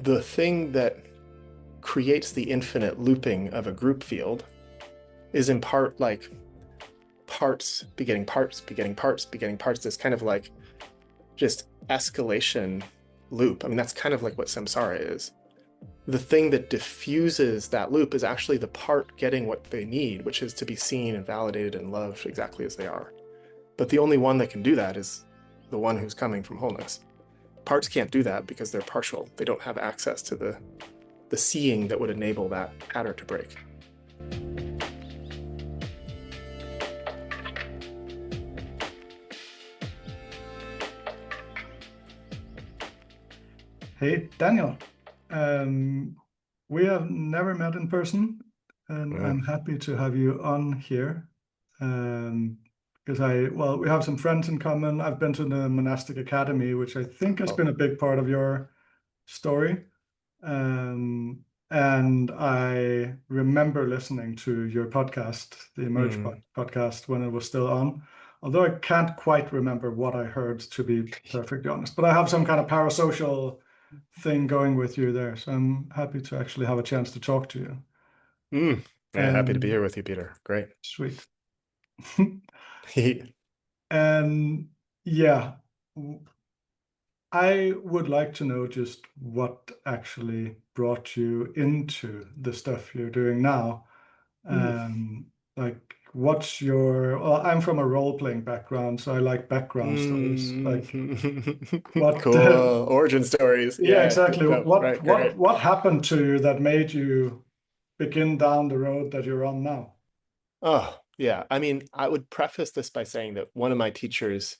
the thing that creates the infinite looping of a group field is in part like parts begetting parts begetting parts begetting parts, this kind of like just escalation loop. I mean, that's kind of like what samsara is. The thing that diffuses that loop is actually the part getting what they need, which is to be seen and validated and loved exactly as they are. But the only one that can do that is the one who's coming from wholeness. Parts can't do that because they're partial. They don't have access to the seeing that would enable that pattern to break. Hey, Daniel. We have never met in person, and I'm happy to have you on here. Because we have some friends in common. I've been to the monastic academy, which I think has been a big part of your story. And I remember listening to your podcast, the Emerge podcast, when it was still on. Although I can't quite remember what I heard, to be perfectly honest. But I have some kind of parasocial thing going with you there. So I'm happy to actually have a chance to talk to you. Yeah, happy to be here with you, Peter. Great. Sweet. And yeah, I would like to know just what actually brought you into the stuff you're doing now. Like, what's your, well, I'm from a role-playing background, so I like background stories. Like, what cool origin stories. Yeah, Yeah, exactly. right, great. What happened to you that made you begin down the road that you're on now? Oh, yeah. I mean, I would preface this by saying that one of my teachers,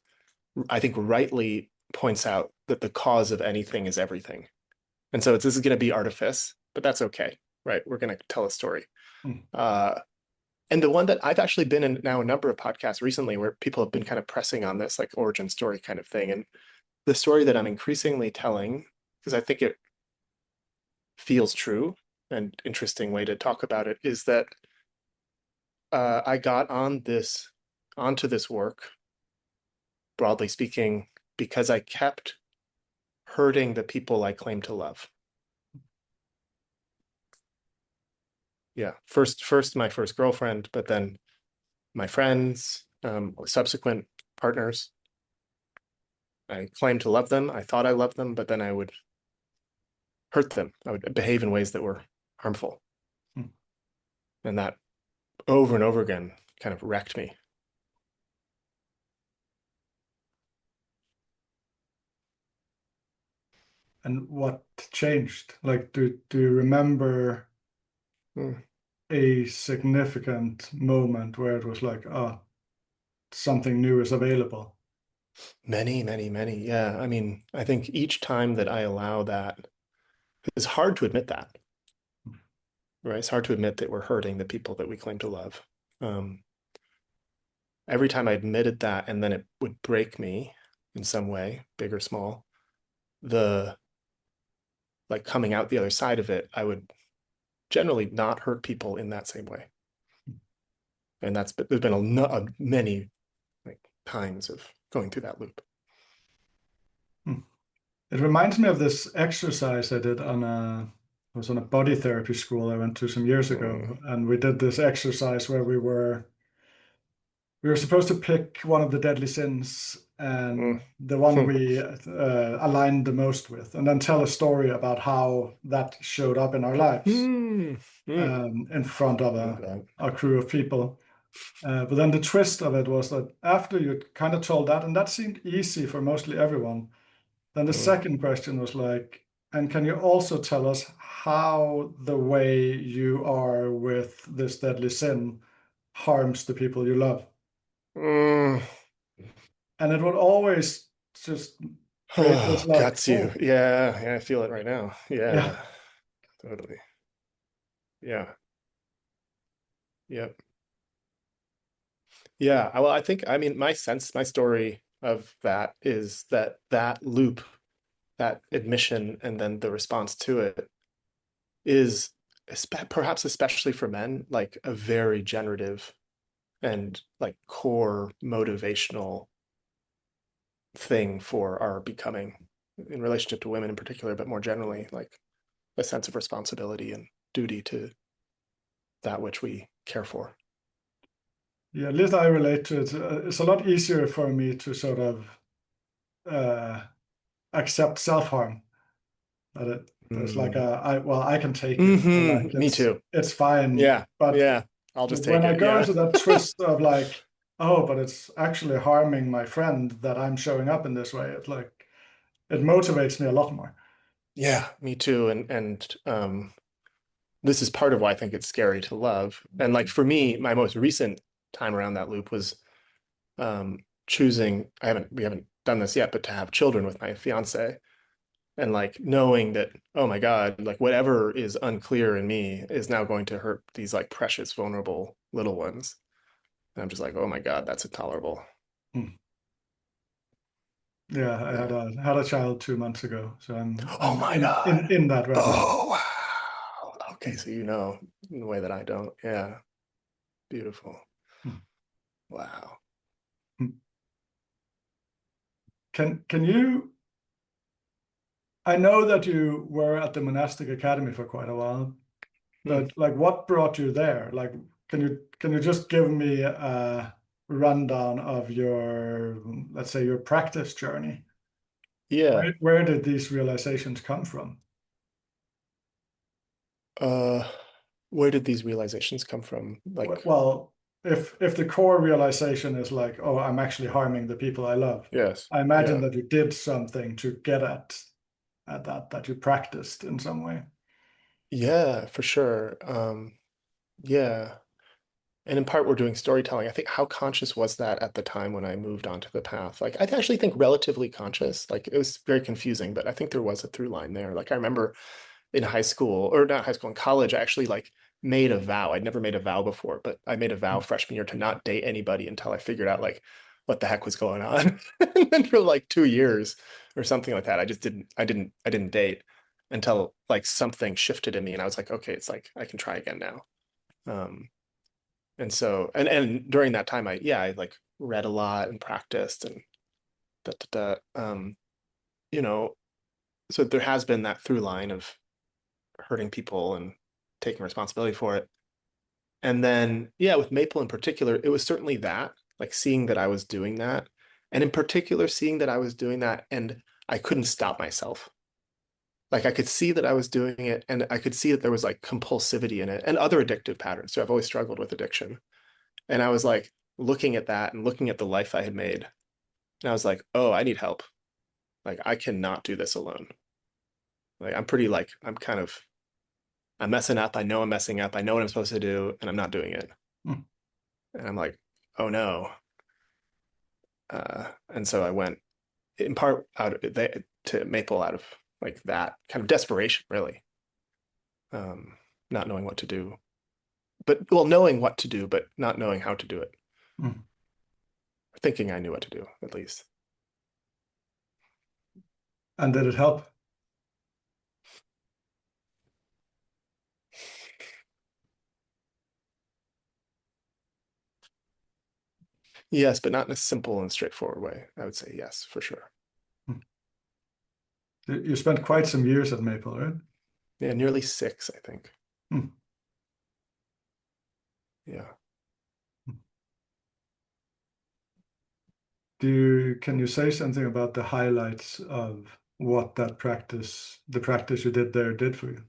I think, rightly points out that the cause of anything is everything. And so this is going to be artifice, but that's okay, right? We're going to tell a story. And the one that I've actually been in now a number of podcasts recently where people have been kind of pressing on this like origin story kind of thing. And the story that I'm increasingly telling, because I think it feels true and interesting way to talk about it, is that I got onto this work, broadly speaking, because I kept hurting the people I claim to love. Yeah, first my first girlfriend, but then my friends, subsequent partners. I claimed to love them. I thought I loved them, but then I would hurt them. I would behave in ways that were harmful. And that over and over again kind of wrecked me. And what changed? Like, do you remember a significant moment where it was like, oh, something new is available? Many, many, many. Yeah. I mean, I think each time that I allow that, it's hard to admit that, right? It's hard to admit that we're hurting the people that we claim to love. Every time I admitted that, and then it would break me in some way, big or small, the like coming out the other side of it, I would generally not hurt people in that same way. And there's been many like times of going through that loop. It reminds me of this exercise I did I was on a body therapy school I went to some years ago, and we did this exercise where we were supposed to pick one of the deadly sins and the one we aligned the most with, and then tell a story about how that showed up in our lives in front of a crew of people. But then the twist of it was that after you kind of told that, and that seemed easy for mostly everyone, then the second question was like, and can you also tell us how the way you are with this deadly sin harms the people you love? And it would always just create this like, Guts you. Yeah, I feel it right now. Yeah, totally. Yeah. Yep. Yeah. Well, I mean, my story of that is that loop, that admission, and then the response to it is perhaps especially for men, like a very generative and like core motivational thing for our becoming in relationship to women in particular, but more generally, like a sense of responsibility and duty to that which we care for. Yeah, at least I relate to it. It's a lot easier for me to sort of uh, accept self-harm. That it's like Mm. I can take it. Or like Me too. it's fine. Yeah. But Yeah. I'll just take when I it. go Yeah. into that twist of like, oh, but it's actually harming my friend that I'm showing up in this way, it's like it motivates me a lot more. Yeah, me too. This is part of why I think it's scary to love. And like for me, my most recent time around that loop was choosing, we haven't done this yet, but to have children with my fiance and like knowing that, oh my God, like whatever is unclear in me is now going to hurt these like precious, vulnerable little ones. And I'm just like, oh my God, that's intolerable. Hmm. Yeah, I Yeah. had a child 2 months ago, so Oh I'm my in God. in that right now. Oh, wow. Okay, so you know in the way that I don't. Yeah. Beautiful. Hmm. Wow. Hmm. Can you? I know that you were at the monastic academy for quite a while, Hmm. but like, what brought you there? Like, can you just give me a rundown of your, let's say, your practice journey? Yeah. Where did these realizations come from? Uh, where did these realizations come from? Like, Well, if the core realization is like, oh, I'm actually harming the people I love, yes. I imagine Yeah. that you did something to get at that you practiced in some way. Yeah, for sure. Yeah. And in part, we're doing storytelling. I think how conscious was that at the time when I moved onto the path? Like, I actually think relatively conscious. Like, it was very confusing, but I think there was a through line there. Like, I remember in high school, or not high school, in college, I actually like made a vow. I'd never made a vow before, but I made a vow freshman year to not date anybody until I figured out like what the heck was going on. And then for like 2 years or something like that, I didn't date until like something shifted in me, and I was like, okay, it's like I can try again now. Um, and so, and during that time, I like read a lot and practiced and da da da. You know, so there has been that through line of hurting people and taking responsibility for it. And then, yeah, with Maple in particular, it was certainly that, like seeing that I was doing that. And in particular, seeing that I was doing that and I couldn't stop myself. Like I could see that I was doing it and I could see that there was like compulsivity in it and other addictive patterns. So I've always struggled with addiction. And I was like looking at that and looking at the life I had made. And I was like, oh, I need help. Like I cannot do this alone. Like I'm pretty like, I'm messing up. I know I'm messing up. I know what I'm supposed to do and I'm not doing it. Hmm. And I'm like, oh no. And so I went in part to Maple out of like that kind of desperation, really, um, not knowing what to do, but well, knowing what to do, but not knowing how to do it. Hmm. Thinking I knew what to do, at least. And did it help? Yes, but not in a simple and straightforward way. I would say yes, for sure. Hmm. You spent quite some years at Maple, right? Yeah, nearly 6, I think. Hmm. Yeah. Can you say something about the highlights of what the practice you did there did for you?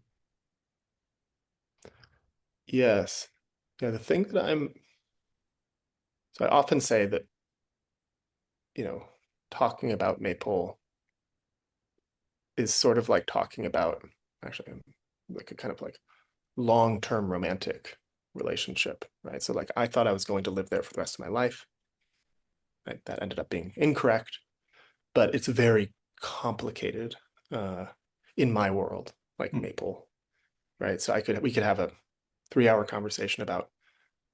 Yes. Yeah, the thing that so I often say that, you know, talking about Maple is sort of like talking about actually like a kind of like long-term romantic relationship, right? So like I thought I was going to live there for the rest of my life. Right? That ended up being incorrect, but it's very complicated uh, in my world, like Hmm. Maple, right? So we could have a 3-hour conversation about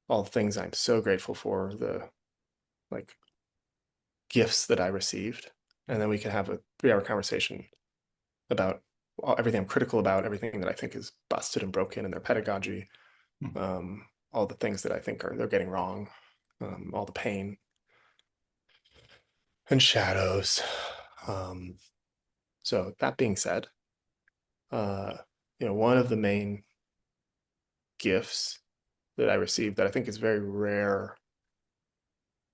all the things I'm so grateful for, the like gifts that I received, and then we can have a 3-hour conversation about everything I'm critical about, everything that I think is busted and broken in their pedagogy, Hmm. all the things that I think they're getting wrong, all the pain and shadows. Um, so that being said, uh, one of the main gifts that I received that I think is very rare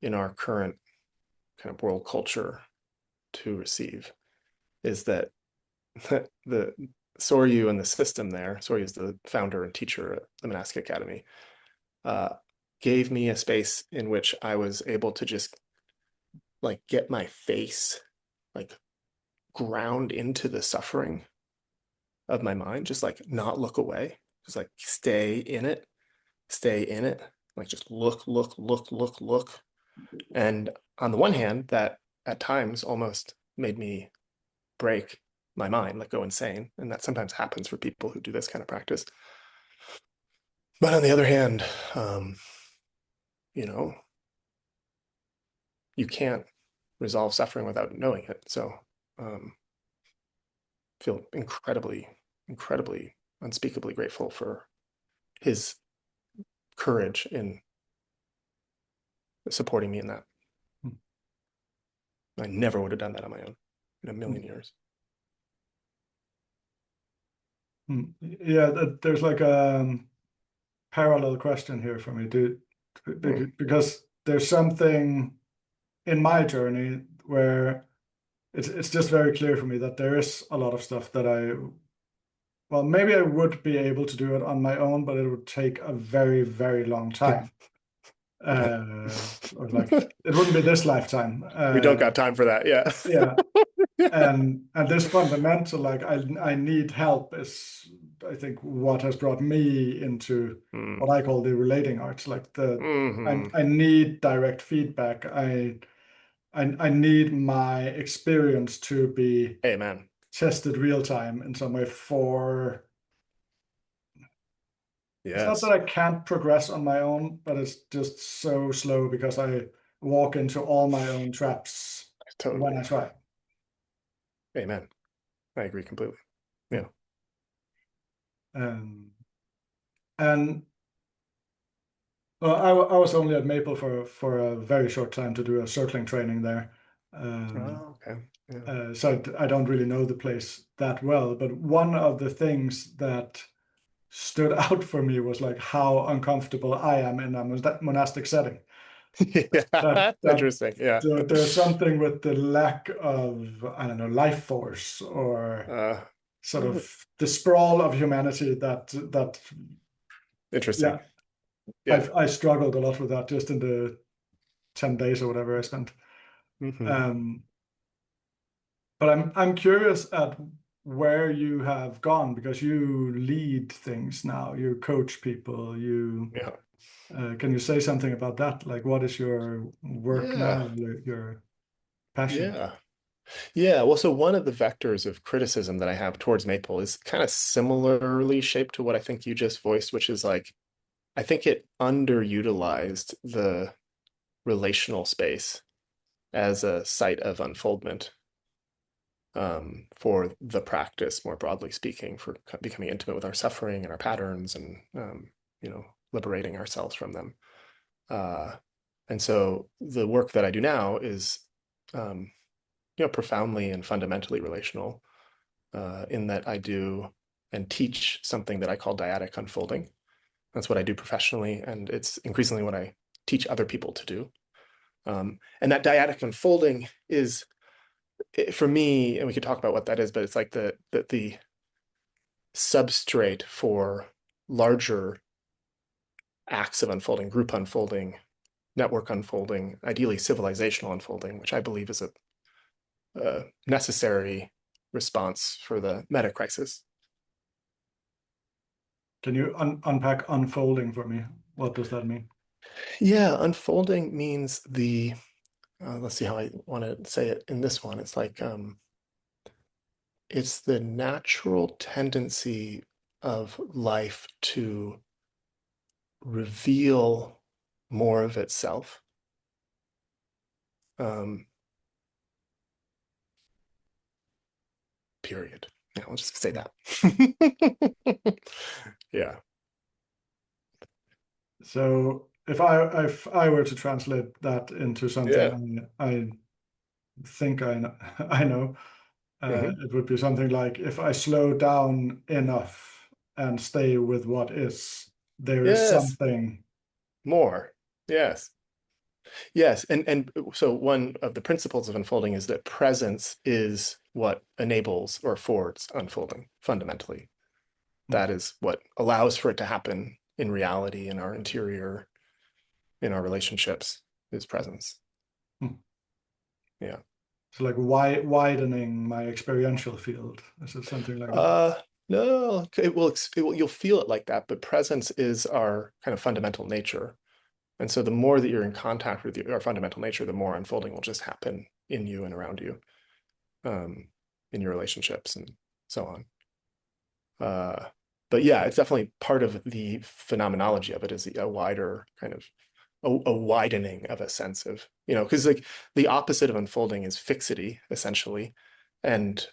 in our current kind of world culture to receive is that the Soryu and the system there, Soryu is the founder and teacher at the Monastic Academy, uh, gave me a space in which I was able to just like get my face like ground into the suffering of my mind, just like not look away, just like stay in it, like just look. And on the one hand, that at times almost made me break my mind, like go insane. And that sometimes happens for people who do this kind of practice. But on the other hand, um, you know, you can't resolve suffering without knowing it. So um, feel incredibly, unspeakably grateful for his courage in supporting me in that. I never would have done that on my own in a million years. Yeah, there's like a parallel question here for me, dude, Mm. because there's something in my journey where it's just very clear for me that there is a lot of stuff that well, maybe I would be able to do it on my own, but it would take a very, very long time. Yeah. Or like it wouldn't be this lifetime. We don't got time for that. Yeah. Yeah, and this fundamental, like I need help is I think what has brought me into Mm. what I call the relating arts. Like Hmm. I need direct feedback. I need my experience to be Amen. tested real time in some way for it's not that Yes, I can't progress on my own, but it's just so slow because I walk into all my own traps when totally. I try. Amen. I agree completely. Yeah. Um, and well, I was only at Maple for a very short time to do a circling training there. Um, Oh, okay. Yeah. so I don't really know the place that well, but one of the things that stood out for me was like how uncomfortable I am in a monastic setting. Yeah. That Interesting. Yeah. there's something with the lack of, I don't know, life force or Uh, sort of the sprawl of humanity that Interesting. yeah, Yeah. I struggled a lot with that just in the 10 days or whatever I spent. Hmm. Um, but I'm curious at where you have gone because you lead things now, you coach people, you Yeah. can you say something about that? Like what is your work Yeah. now, your passion? Yeah. Yeah. Well, so one of the vectors of criticism that I have towards Maple is kind of similarly shaped to what I think you just voiced, which is like, I think it underutilized the relational space as a site of unfoldment for the practice, more broadly speaking, for becoming intimate with our suffering and our patterns and, liberating ourselves from them. Uh, and so the work that I do now is, um, profoundly and fundamentally relational in that I do and teach something that I call dyadic unfolding. That's what I do professionally, and it's increasingly what I teach other people to do. And that dyadic unfolding is, for me, and we could talk about what that is, but it's like the substrate for larger acts of unfolding, group unfolding, network unfolding, ideally civilizational unfolding, which I believe is a necessary response for the meta crisis. Can you unpack unfolding for me? What does that mean? Yeah, unfolding means let's see how I want to say it in this one. It's like, it's the natural tendency of life to reveal more of itself. Um, Period. Yeah, I'll just say that. Yeah. So if I were to translate that into Yeah. something I think I know, I know Hmm. it would be something like if I slow down enough, and stay with what is, there is Yes, something. more. Yes. Yes, and so one of the principles of unfolding is that presence is what enables or affords unfolding fundamentally. Hmm. That is what allows for it to happen in reality, in our interior, in our relationships, is presence. Hmm. Yeah. So like widening my experiential field. Is it something like that? Uh, no, you'll feel it like that, but presence is our kind of fundamental nature. And so the more that you're in contact with our fundamental nature, the more unfolding will just happen in you and around you, um, in your relationships and so on. Uh, but yeah, it's definitely part of the phenomenology of it is a wider kind of a widening of a sense of, because like the opposite of unfolding is fixity, essentially. And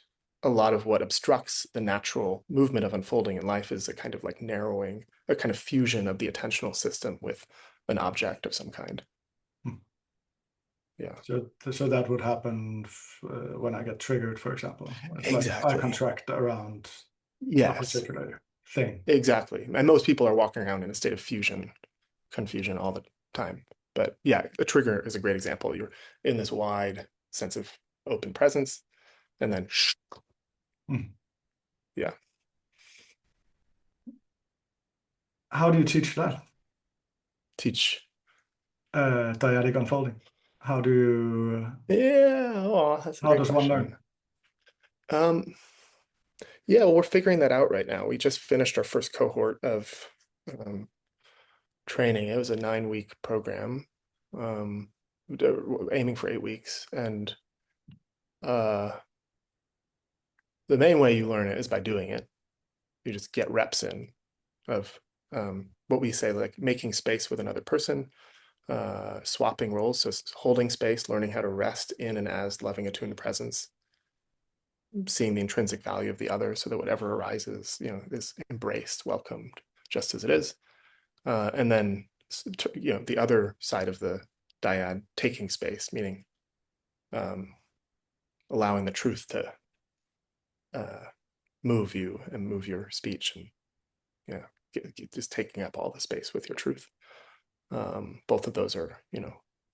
a lot of what obstructs the natural movement of unfolding in life is a kind of like narrowing, a kind of fusion of the attentional system with an object of some kind. Hmm. Yeah. So that would happen when I get triggered, for example. It's like I Exactly. contract around a Yes, particular thing. exactly. And most people are walking around in a state of confusion all the time. But yeah, a trigger is a great example. You're in this wide sense of open presence, and then Hmm. yeah, How do you teach that? teach. Dyadic unfolding. How do you, Yeah, oh, that's a how great does one learn? question. Um, yeah, well, we're figuring that out right now. We just finished our first cohort of um, training. It was a 9-week program, um, aiming for 8 weeks, and uh, the main way you learn it is by doing it. You just get reps in of what we say, like making space with another person, swapping roles, so holding space, learning how to rest in and as loving attuned presence, seeing the intrinsic value of the other so that whatever arises, is embraced, welcomed just as it is. And then, the other side of the dyad, taking space, meaning um, allowing the truth to uh, move you and move your speech and, just taking up all the space with your truth. Both of those are,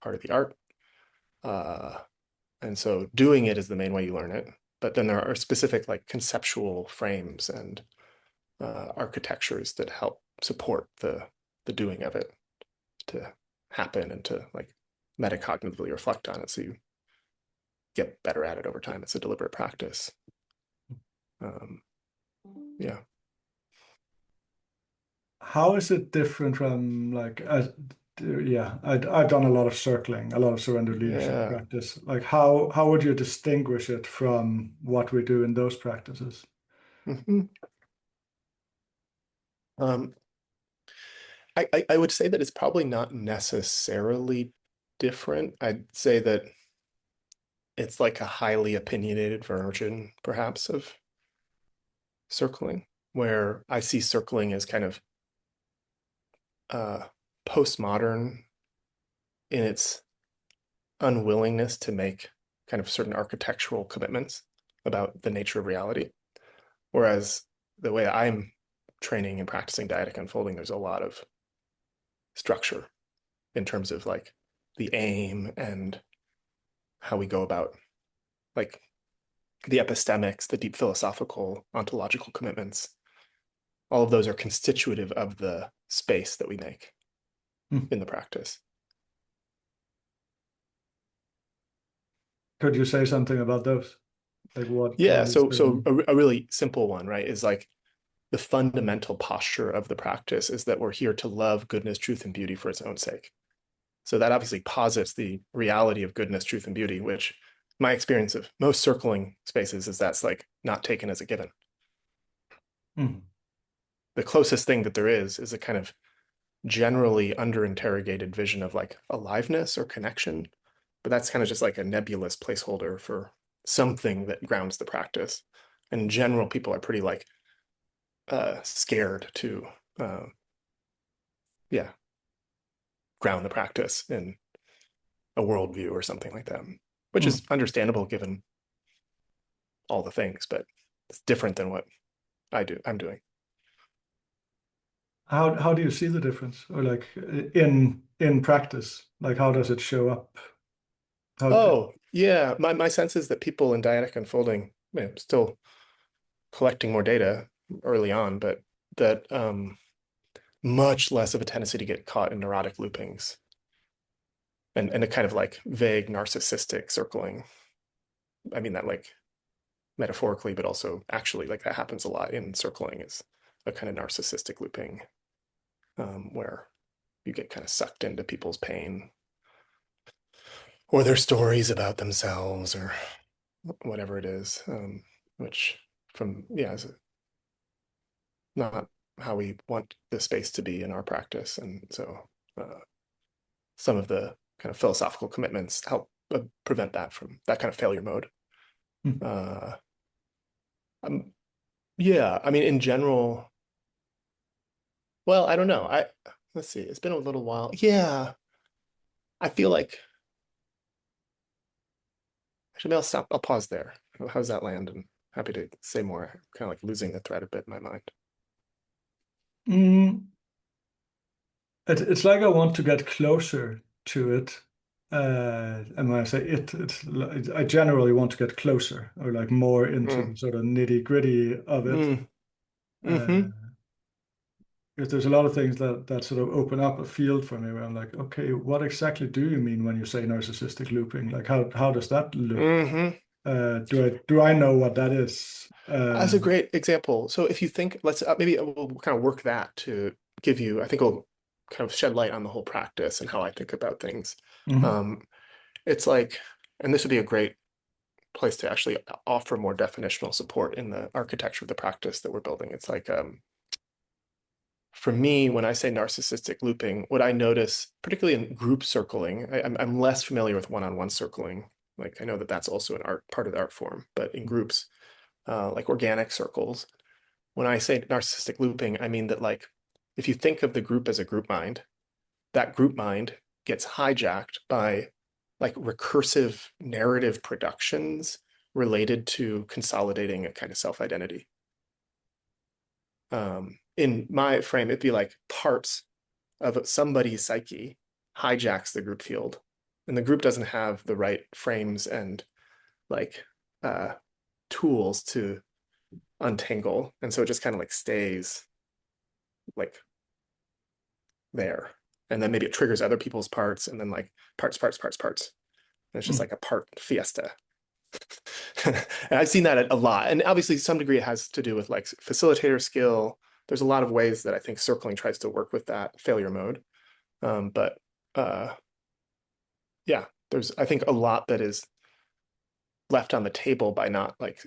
part of the art. Uh, and so doing it is the main way you learn it. But then there are specific like conceptual frames and architectures that help support the doing of it to happen and to like metacognitively reflect on it so you get better at it over time. It's a deliberate practice. Um, yeah. How is it different from like, yeah, I've done a lot of circling, a lot of surrender leadership Yeah. practice. Like how would you distinguish it from what we do in those practices? Mhm. Um, I would say that it's probably not necessarily different. I'd say that it's like a highly opinionated version, perhaps, of circling, where I see circling as kind of uh, postmodern in its unwillingness to make kind of certain architectural commitments about the nature of reality. Whereas the way I'm training and practicing dyadic unfolding, there's a lot of structure in terms of like the aim and how we go about like the epistemics, the deep philosophical, ontological commitments. All of those are constitutive of the space that we make Hmm. in the practice. Could you say something about those? Like what Yeah, is so the a really simple one, right, is like the fundamental posture of the practice is that we're here to love goodness, truth, and beauty for its own sake. So that obviously posits the reality of goodness, truth, and beauty, which my experience of most circling spaces is that's like not taken as a given. Hmm. The closest thing that there is a kind of generally under-interrogated vision of like aliveness or connection, but that's kind of just like a nebulous placeholder for something that grounds the practice. And in general, people are pretty like scared to, uh, yeah, ground the practice in a worldview or something like that, which Hmm. is understandable given all the things, but it's different than what I'm doing. how do you see the difference, or like in practice, like how does it show up? How Oh, yeah. My sense is that people in dyadic unfolding, still collecting more data early on, but that much less of a tendency to get caught in neurotic loopings and a kind of like vague narcissistic circling. I mean that like metaphorically, but also actually like that happens a lot in circling is a kind of narcissistic looping where you get kind of sucked into people's pain or their stories about themselves or whatever it is, which from, yeah, is not how we want the space to be in our practice. And so some of the kind of philosophical commitments help prevent that from that kind of failure mode. Hmm. Uh, yeah, I mean, in general, well, I don't know. Let's see, it's been a little while. Yeah, I feel like actually, I'll pause there. How's that land? And happy to say more. I'm kind of like losing the thread a bit in my mind. Mm, it's like I want to get closer to it. And when I say I generally want to get closer or like more into Mm, the sort of nitty-gritty of it. mm, Uh, mm-hmm, because there's a lot of things that sort of open up a field for me where I'm like, okay, what exactly do you mean when you say narcissistic looping? Like how does that look? mm-hmm. Do I know what that is? That's a great example. So if you think, let's maybe we'll kind of work that to give you, I think it'll kind of shed light on the whole practice and how I think about things. Mhm. Um, it's like, and this would be a great place to actually offer more definitional support in the architecture of the practice that we're building. It's like, for me, when I say narcissistic looping, what I notice, particularly in group circling, I'm less familiar with one-on-one circling. Like I know that that's also an art part of the art form, but in groups, like organic circles, when I say narcissistic looping, I mean that like if you think of the group as a group mind, that group mind gets hijacked by like recursive narrative productions related to consolidating a kind of self-identity. In my frame, it'd be like parts of somebody's psyche hijacks the group field, and the group doesn't have the right frames and like uh, tools to untangle, and so it just kind of like stays like there, and then maybe it triggers other people's parts, and then like parts. And it's just Mm. like a part fiesta. And I've seen that a lot, and obviously, to some degree, it has to do with like facilitator skill. There's a lot of ways that I think circling tries to work with that failure mode, but uh, yeah, there's I think a lot that is left on the table by not like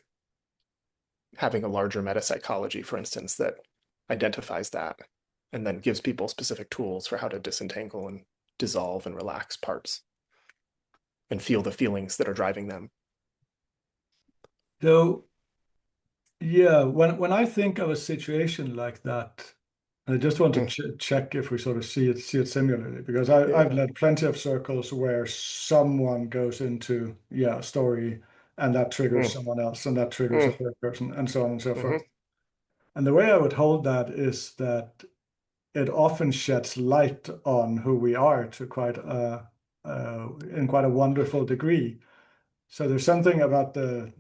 having a larger meta psychology, for instance, that identifies that and then gives people specific tools for how to disentangle and dissolve and relax parts and feel the feelings that are driving them. So yeah, when I think of a situation like that, I just want to Mm, check if we sort of see it similarly, because I've yeah. led plenty of circles where someone goes into a story and that triggers Mm, someone else and that triggers a mm, third person and so on and so forth. mm-hmm, And the way I would hold that is that it often sheds light on who we are to in quite a wonderful degree. So there's something about the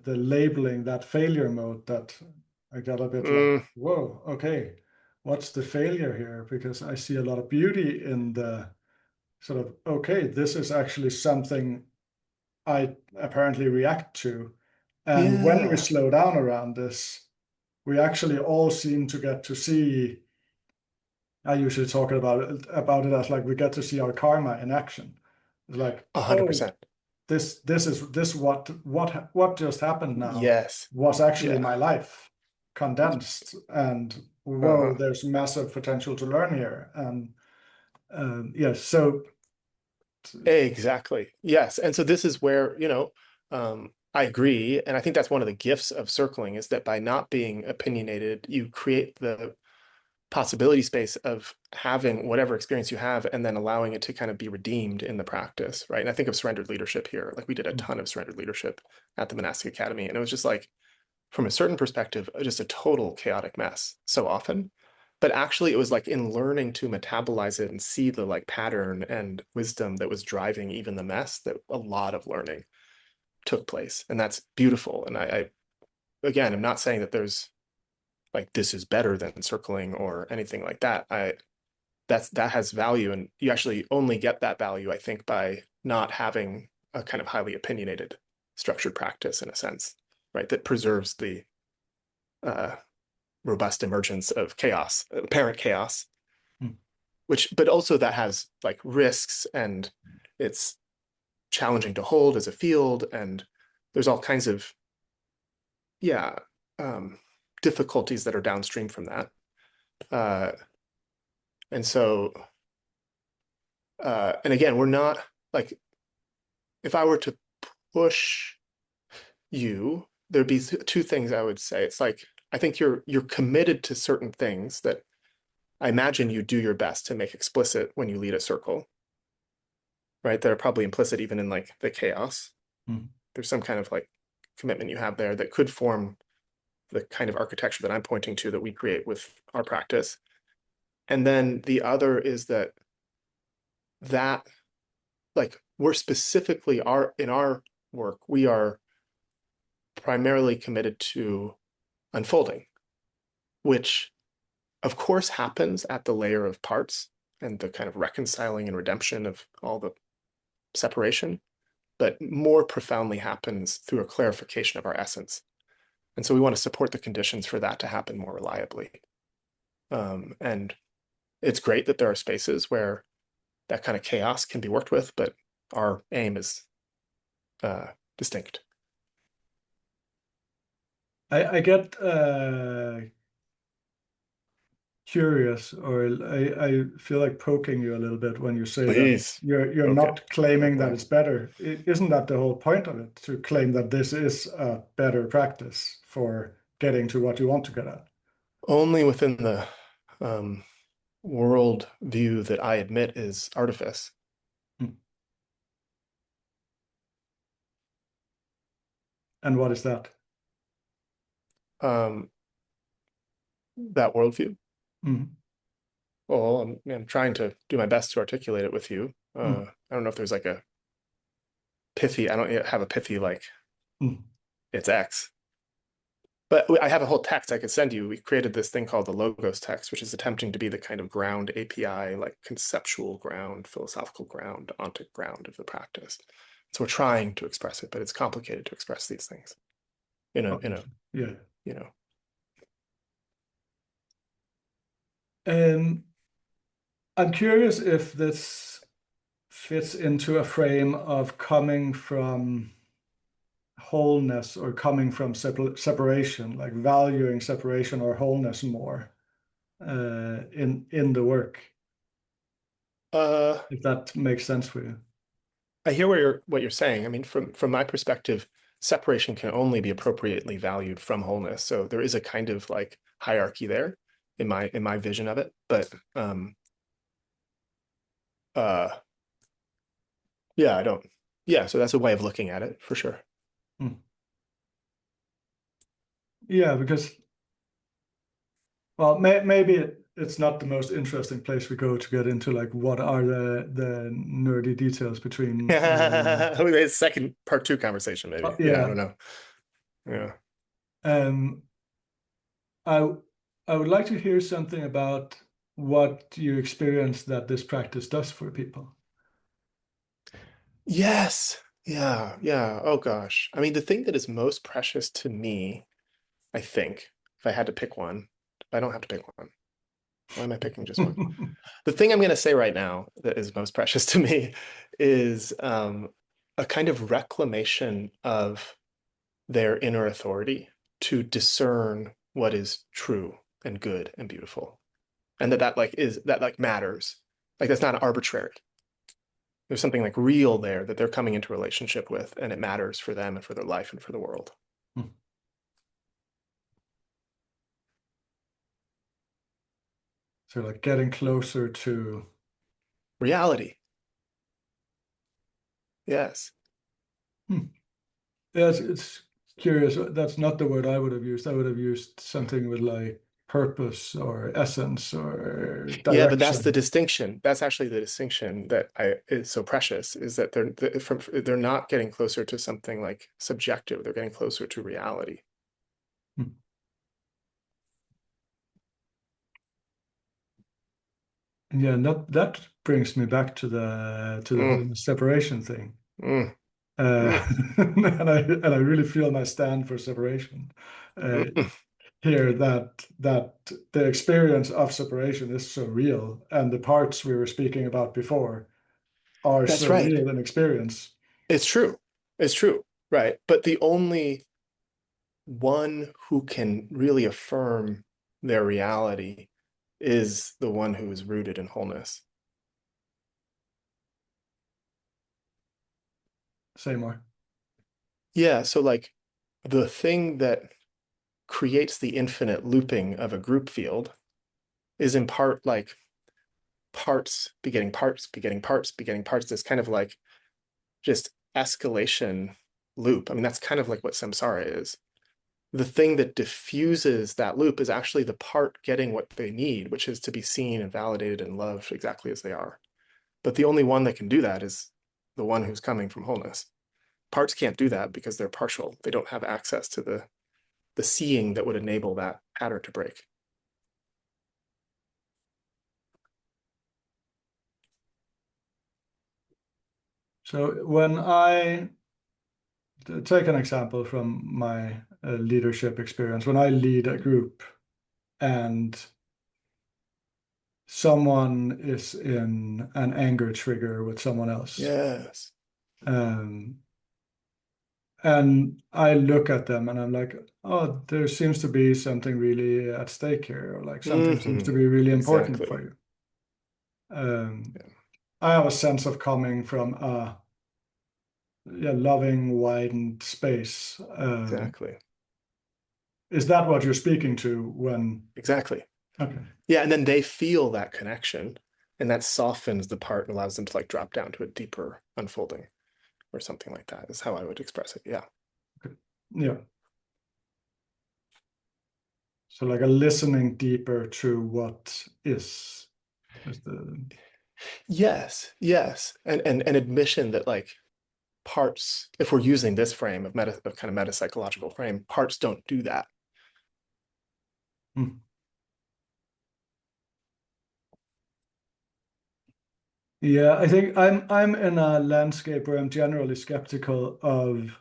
labeling, that failure mode, that I got a bit like, mm, whoa, okay, what's the failure here? Because I see a lot of beauty in the sort of, okay, this is actually something I apparently react to. And when we yeah. slow down around this, we actually all seem to get to see. I usually talk about it as like we get to see our karma in action. It's like, oh, 100%. what just happened now Yes. was actually Yeah. my life condensed, and whoa, Uh-huh. there's massive potential to learn here. And yes, so Exactly. Yes. And so this is where, I agree. And I think that's one of the gifts of circling is that by not being opinionated, you create the possibility space of having whatever experience you have and then allowing it to kind of be redeemed in the practice, right? And I think of surrendered leadership here. Like we did a ton of surrendered leadership at the monastic academy, and it was just like, from a certain perspective, just a total chaotic mess so often. but actually it was like in learning to metabolize it and see the like pattern and wisdom that was driving even the mess that a lot of learning took place. And that's beautiful. And I again, I'm not saying that there's like this is better than circling or anything like that. That has value, and you actually only get that value, I think, by not having a kind of highly opinionated structured practice in a sense, right? That preserves the uh, robust emergence of chaos, apparent chaos, Hmm. which, but also that has like risks and it's challenging to hold as a field. And there's all kinds of, yeah, um, difficulties that are downstream from that. Uh, and so, and again, we're not like, if I were to push you, there'd be two things I would say. It's like, I think you're committed to certain things that I imagine you do your best to make explicit when you lead a circle, right? That are probably implicit even in like the chaos. Hmm. There's some kind of like commitment you have there that could form the kind of architecture that I'm pointing to that we create with our practice. And then the other is that like we're specifically in our work, we are primarily committed to unfolding, which of course happens at the layer of parts and the kind of reconciling and redemption of all the separation, but more profoundly happens through a clarification of our essence. And so we want to support the conditions for that to happen more reliably. And it's great that there are spaces where that kind of chaos can be worked with, but our aim is uh, distinct. I get curious, or I feel like poking you a little bit when you say that Please you're poke it, not claiming poke that away. it's better. Isn't that the whole point of it, to claim that this is a better practice for getting to what you want to get at? Only within the um, world view that I admit is artifice. Hmm. And what is that? Um, that worldview. Hmm. Well, I'm trying to do my best to articulate it with you. Hmm. I don't know if there's like a pithy, I don't yet have a pithy like Hmm. it's X. But I have a whole text I could send you. We created this thing called the Logos text, which is attempting to be the kind of ground API, like conceptual ground, philosophical ground, ontic ground of the practice. So we're trying to express it, but it's complicated to express these things in a Obviously. Yeah. you know. Um, I'm curious if this fits into a frame of coming from wholeness or coming from separation, like valuing separation or wholeness more in the work, Uh, if that makes sense for you. I hear what you're saying. I mean, from my perspective, separation can only be appropriately valued from wholeness. So there is a kind of like hierarchy there in my vision of it. But uh yeah, I don't yeah, so that's a way of looking at it for sure. Hmm. Yeah, because well, maybe it's not the most interesting place we go to get into like what are the nerdy details between. Maybe second part two conversation, maybe. Yeah, I Yeah. don't know. Yeah. Um, I I would like to hear something about what you experience that this practice does for people. Yes. Yeah. Yeah. Oh gosh. I mean, the thing that is most precious to me, I think, if I had to pick one, I don't have to pick one. Why am I picking just one? The thing I'm going to say right now that is most precious to me is a kind of reclamation of their inner authority to discern what is true and good and beautiful, and that like matters. Like that's not arbitrary. There's something like real there that they're coming into relationship with, and it matters for them and for their life and for the world. So like getting closer to. Reality. Yes. Hmm. Yes, it's curious. That's not the word I would have used. I would have used something with like purpose or essence or Yeah, but that's the direction. distinction. That's actually the distinction that I is so precious, is that they're not getting closer to something like subjective. They're getting closer to reality. Hmm. Yeah, and that brings me back to the Mm, whole separation thing. mm, mm, And I really feel my stand for separation mm. here, that the experience of separation is so real, and the parts we were speaking about before are That's so right. real in experience. It's true. It's true. Right. But the only one who can really affirm their reality is the one who is rooted in wholeness. Say more. Yeah. So, like, the thing that creates the infinite looping of a group field is in part like parts begetting parts, begetting parts, begetting parts. This kind of like just escalation loop. I mean, that's kind of like what samsara is. The thing that diffuses that loop is actually the part getting what they need, which is to be seen and validated and loved exactly as they are. But the only one that can do that is the one who's coming from wholeness. Parts can't do that because they're partial. They don't have access to the seeing that would enable that pattern to break. So when I take an example from my leadership experience, when I lead a group and someone is in an anger trigger with someone else, Yes. um, and I look at them and I'm like, oh, there seems to be something really at stake here, or like something seems to Mm-hmm. be really important for Exactly. you. Um, Yeah, I have a sense of coming from a, yeah, loving, widened space. exactly. Is that what you're speaking to when? Exactly. Okay. Yeah. And then they feel that connection, and that softens the part and allows them to like drop down to a deeper unfolding or something like that, is how I would express it. Yeah. Okay. Yeah. So like a listening deeper to what is the. Yes. Yes. And an admission that like parts, if we're using this frame of kind of meta psychological frame, parts don't do that. Hmm. Yeah, I think I'm in a landscape where I'm generally skeptical of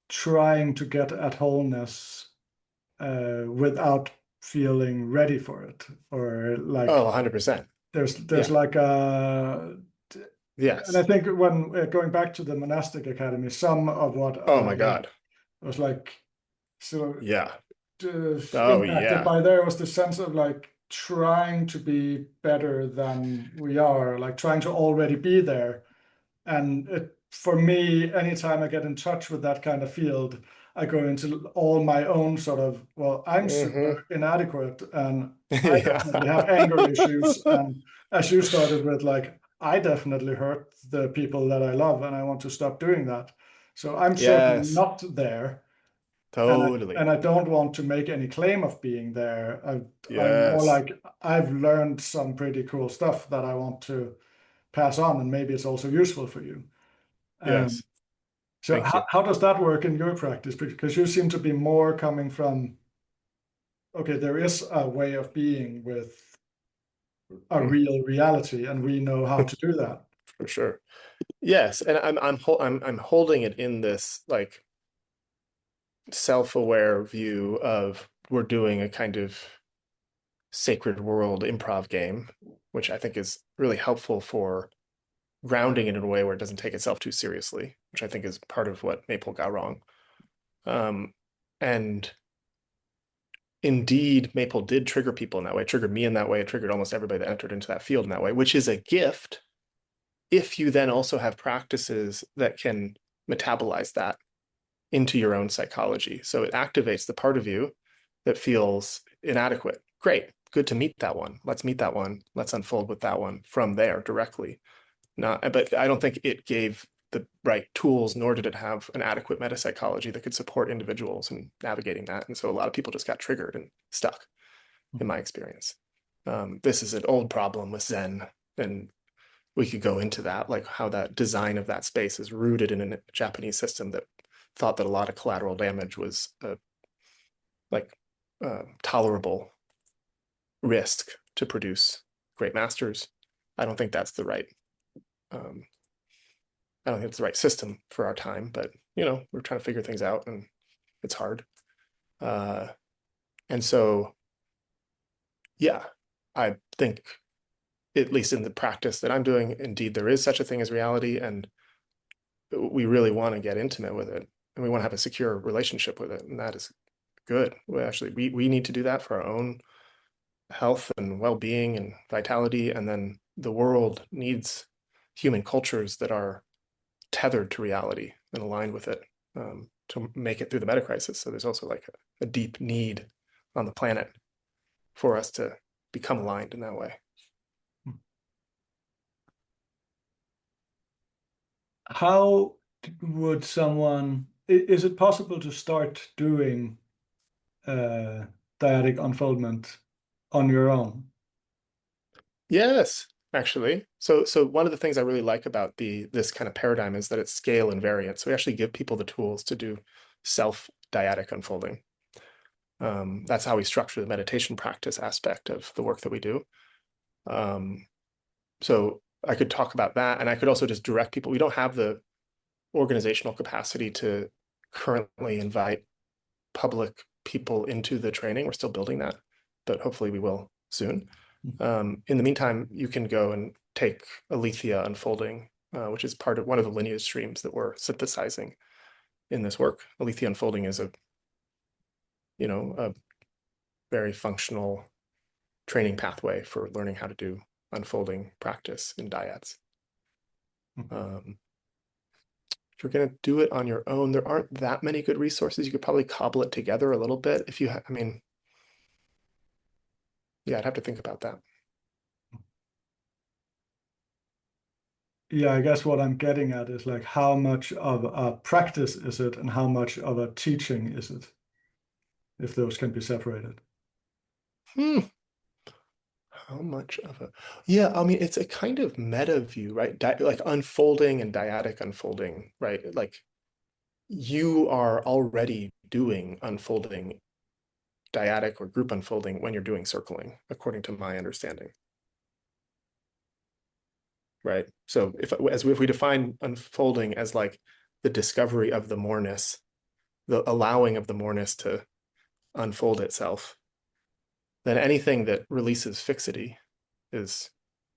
trying to get at wholeness without feeling ready for it, or Oh, like 100%. there's Yeah. like a. And I Yes. think when going back to the monastic academy, some of what Oh I my God. was like so Yeah. Oh impacted yeah. by there was the sense of like trying to be better than we are, like trying to already be there. And for me, anytime I get in touch with that kind of field, I go into all my own sort of, well, I'm Hmm. super inadequate and I definitely Yeah. have anger issues. And as you started with, like, I definitely hurt the people that I love and I want to stop doing that. So I'm certainly Yes. not there. And Totally. I don't want to make any claim of being there. I'm more Yes. like I've learned some pretty cool stuff that I want to pass on, and maybe it's also useful for you. Um, Yes. so Thank you. how does that work in your practice? Because you seem to be more coming from, okay, there is a way of being with a Mm. real reality, and we know how to do that. For sure. Yes, and I'm holding it in this like self-aware view of we're doing a kind of sacred world improv game, which I think is really helpful for grounding it in a way where it doesn't take itself too seriously, which I think is part of what Maple got wrong. Um, and indeed, Maple did trigger people in that way, it triggered me in that way, it triggered almost everybody that entered into that field in that way, which is a gift if you then also have practices that can metabolize that into your own psychology. So it activates the part of you that feels inadequate. Great, good to meet that one. Let's meet that one. Let's unfold with that one from there directly. Not, but I don't think it gave the right tools, nor did it have an adequate meta psychology that could support individuals in navigating that. And so a lot of people just got triggered and stuck. in my experience. This is an old problem with Zen, and we could go into that, like how that design of that space is rooted in a Japanese system that thought that a lot of collateral damage was like tolerable risk to produce great masters. I don't think that's the right. Um, I don't think it's the right system for our time, but we're trying to figure things out, and it's hard. Uh, and so, yeah, I think, at least in the practice that I'm doing, indeed, there is such a thing as reality, and we really want to get intimate with it, and we want to have a secure relationship with it, and that is good. We need to do that for our own health and well-being and vitality, and then the world needs human cultures that are tethered to reality and aligned with it, to make it through the meta crisis. So there's also like a deep need on the planet for us to become aligned in that way. How would someone, is it possible to start doing dyadic unfoldment on your own? Yes, actually. So one of the things I really like about this kind of paradigm is that it's scale invariant. So we actually give people the tools to do self dyadic unfolding. That's how we structure the meditation practice aspect of the work that we do. So I could talk about that, and I could also just direct people. We don't have the organizational capacity to currently invite public people into the training. We're still building that, but hopefully we will soon. In the meantime, you can go and take Aletheia unfolding, which is part of one of the lineage streams that we're synthesizing in this work. Aletheia unfolding is a very functional training pathway for learning how to do unfolding practice in dyads. If you're going to do it on your own, there aren't that many good resources. You could probably cobble it together a little bit if you I mean, yeah, I'd have to think about that. Yeah, I guess what I'm getting at is like how much of a practice is it and how much of a teaching is it, if those can be separated. Hmm. How much of a, yeah, I mean, it's a kind of meta view, right? Like unfolding and dyadic unfolding, right? Like you are already doing unfolding, dyadic or group unfolding when you're doing circling, according to my understanding, right? So if we define unfolding as like the discovery of the moreness, the allowing of the moreness to unfold itself, then anything that releases fixity is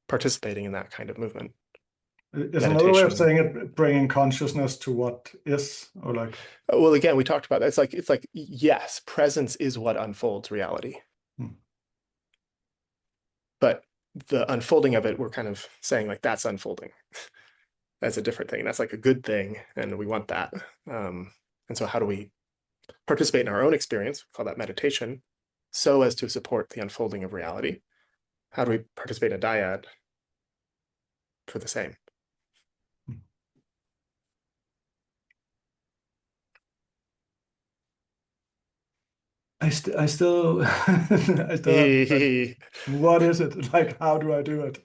participating in that kind of movement. Is another way of Meditation. saying it bringing consciousness to what is, or like, Well, again, we talked about that. It's like yes, presence is what unfolds reality, hmm. but the unfolding of it, we're kind of saying like that's unfolding. That's a different thing. That's like a good thing, and we want that. And so, how do we participate in our own experience? We call that meditation, so as to support the unfolding of reality. How do we participate in a dyad for the same? I still I still have like, what is it? Like, how do I do it?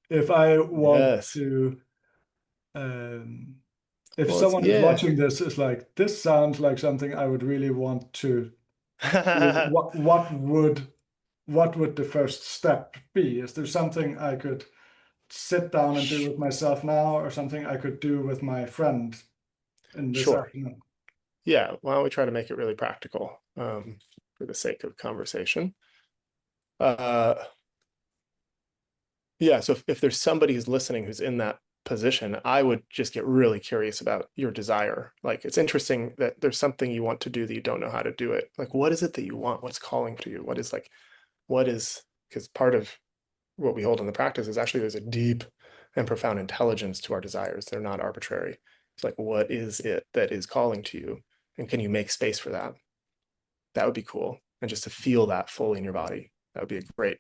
If I want Yes. to, um, if Well, it's someone is yeah. watching this, is like, this sounds like something I would really want to do. What would the first step be? Is there something I could sit down and do with myself now, or something I could do with my friend in this Sure. afternoon? Yeah. Why don't we try to make it really practical, for the sake of conversation? Uh, yeah. So if there's somebody who's listening who's in that position, I would just get really curious about your desire. Like it's interesting that there's something you want to do that you don't know how to do it. Like what is it that you want? What's calling to you? What is, because part of what we hold in the practice is actually there's a deep and profound intelligence to our desires. They're not arbitrary. It's like, what is it that is calling to you? And can you make space for that? That would be cool. And just to feel that fully in your body, that would be a great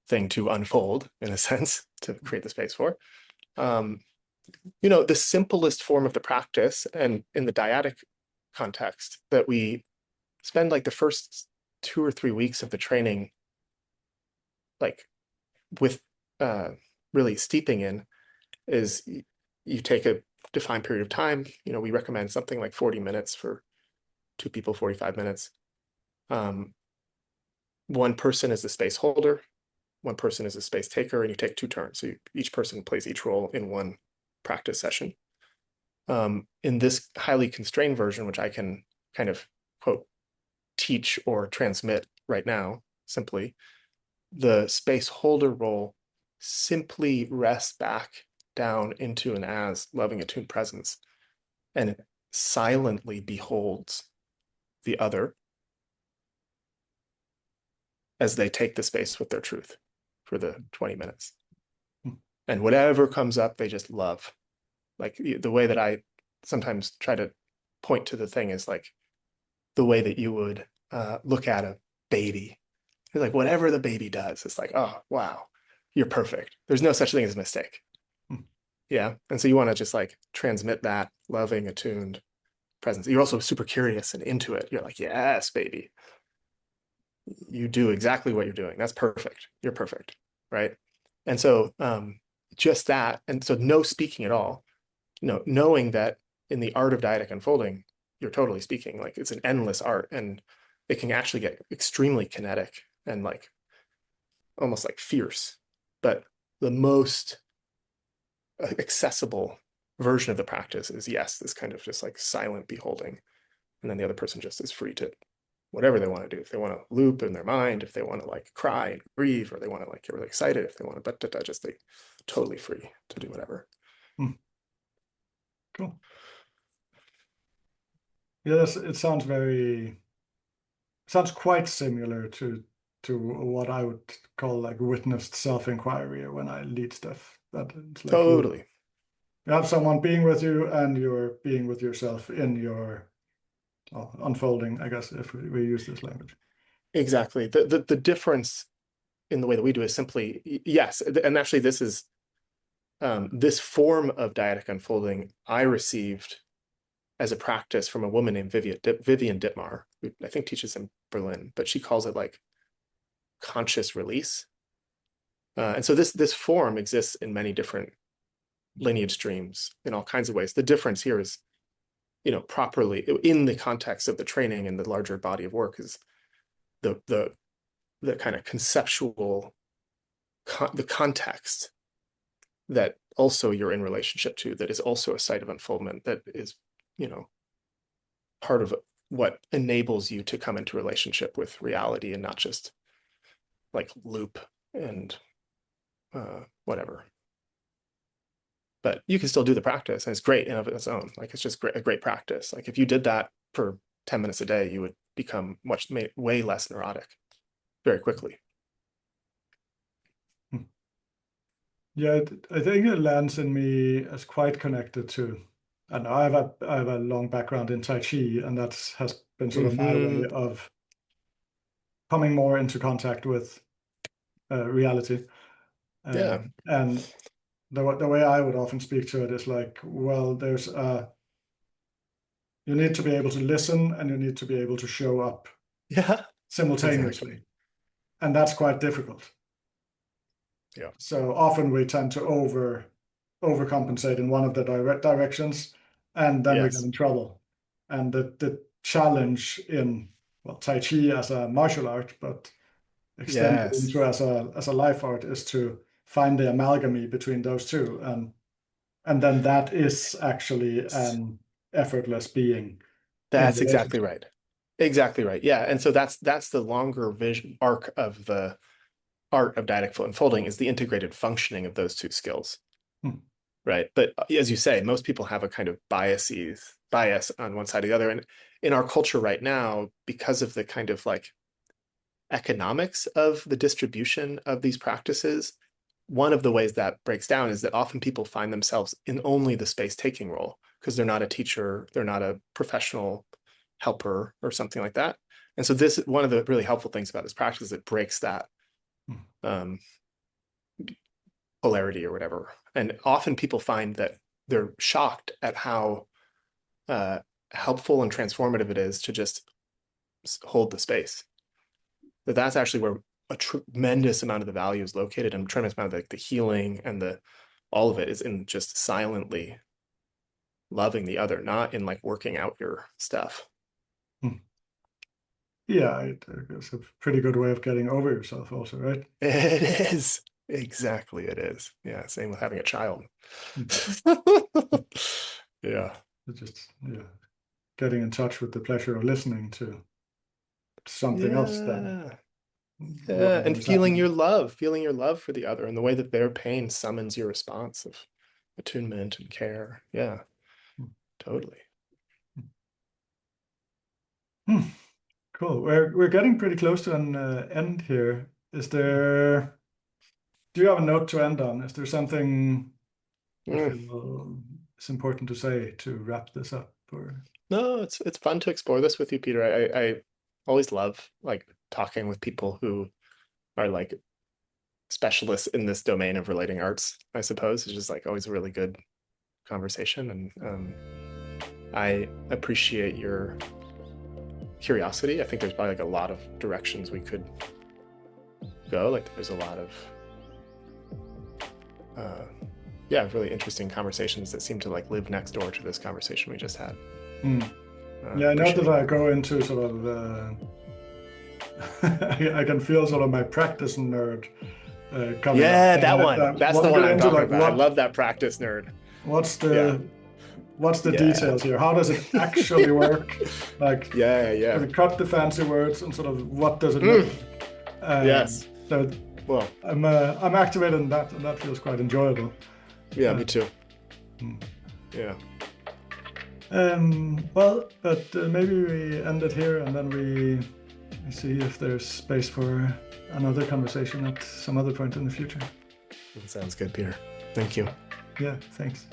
thing to unfold in a sense to create the space for. Um, the simplest form of the practice and in the dyadic context that we spend like the first 2 or 3 weeks of the training, like with really steeping in, is you take a defined period of time. We recommend something like 40 minutes for two people, 45 minutes. One person is the space holder, one person is a space taker, and you take 2 turns. So each person plays each role in one practice session. In this highly constrained version, which I can kind of quote teach or transmit right now, simply, the space holder role simply rests back down into an as loving attuned presence and silently beholds the other as they take the space with their truth for the 20 minutes. And whatever comes up, they just love. Like the way that I sometimes try to point to the thing is like the way that you would look at a baby. It's like whatever the baby does, it's like, oh, wow, you're perfect. There's no such thing as a mistake. Yeah. And so you want to just like transmit that loving, attuned presence. You're also super curious and into it. You're like, yes, baby, you do exactly what you're doing. That's perfect. You're perfect. Right. And so just that. And so no speaking at all, knowing that in the art of dyadic unfolding, you're totally speaking. Like it's an endless art, and it can actually get extremely kinetic and like almost like fierce. But the most accessible version of the practice is, yes, this kind of just like silent beholding. And then the other person just is free to whatever they want to do. If they want to loop in their mind, if they want to like cry and grieve, or they want to like get really excited, if they want to, but just they totally free to do whatever. Cool. Yes, it sounds quite similar to what I would call like witnessed self-inquiry when I lead stuff. That it's like Totally. you have someone being with you and you're being with yourself in your unfolding, I guess, if we use this language. Exactly. The difference in the way that we do is simply, yes, and actually this is this form of dyadic unfolding I received as a practice from a woman named Vivian Dittmar, who I think teaches in Berlin, but she calls it like conscious release. And so this form exists in many different lineage streams in all kinds of ways. The difference here is, properly in the context of the training and the larger body of work is the kind of conceptual the context that also you're in relationship to, that is also a site of unfoldment, that is, part of what enables you to come into relationship with reality and not just like loop and whatever. But you can still do the practice, and it's great in of its own. Like it's just a great practice. Like if you did that for 10 minutes a day, you would become way less neurotic very quickly. Yeah, I think it lands in me as quite connected to. I know I have a long background in Tai Chi, and that has been sort of my way of coming more into contact with reality. Yeah. And the way I would often speak to it is like, well, you need to be able to listen and you need to be able to show up Yeah. Exactly. simultaneously. And that's quite difficult. Yeah. So often we tend to overcompensate in one of the directions, and then we get Yes. in trouble. And the challenge in, well, Tai Chi as a martial art, but extended Yes. into as a life art, is to find the amalgamy between those two, and then that is actually an effortless being in That's exactly relationship. right. Exactly right. Yeah. And so that's the longer vision arc of the art of dyadic unfolding, is the integrated functioning of those two skills. Hmm. Right. But as you say, most people have a kind of bias on one side or the other. And in our culture right now, because of the kind of like economics of the distribution of these practices, one of the ways that breaks down is that often people find themselves in only the space taking role because they're not a teacher, they're not a professional helper or something like that. And so this, one of the really helpful things about this practice is it breaks that um, polarity or whatever. And often people find that they're shocked at how helpful and transformative it is to just hold the space. that's actually where a tremendous amount of the value is located, and tremendous amount of the healing and the all of it is in just silently loving the other, not in like working out your stuff. Yeah, it's a pretty good way of getting over yourself also, right? It is. Exactly, it is. Yeah, same with having a child. Yeah. It's just, yeah, getting in touch with the pleasure of listening to something else than Yeah. Yeah. whatever And is happening. feeling your love for the other and the way that their pain summons your response of attunement and care. Yeah, totally. Hmm. Cool. We're getting pretty close to an end here. Do you have a note to end on? Is there something you Mm. feel is important to say to wrap this up? Or No, it's fun to explore this with you, Peter. I always love like talking with people who are like specialists in this domain of relating arts, I suppose. It's just like always a really good conversation. And I appreciate your curiosity. I think there's probably like a lot of directions we could go. Like there's a lot of yeah, really interesting conversations that seem to like live next door to this conversation we just had. Hmm. Yeah, I know that Appreciate I that. go into sort of I can feel sort of my practice nerd coming up. Yeah, And that one. I That's want the to one get I'm into talking like about. I love that practice nerd. what's Yeah. the Yeah. details here? How does it actually work? Like, Yeah, so yeah. we cut the fancy words and sort of what does it look Mm, like? yes. So Well, I'm activated in that, and that feels quite enjoyable. yeah, me Um, too. hmm. Yeah. Well, but maybe we end it here, and then we see if there's space for another conversation at some other point in the future. That sounds good, Peter. Thank you. Yeah, thanks.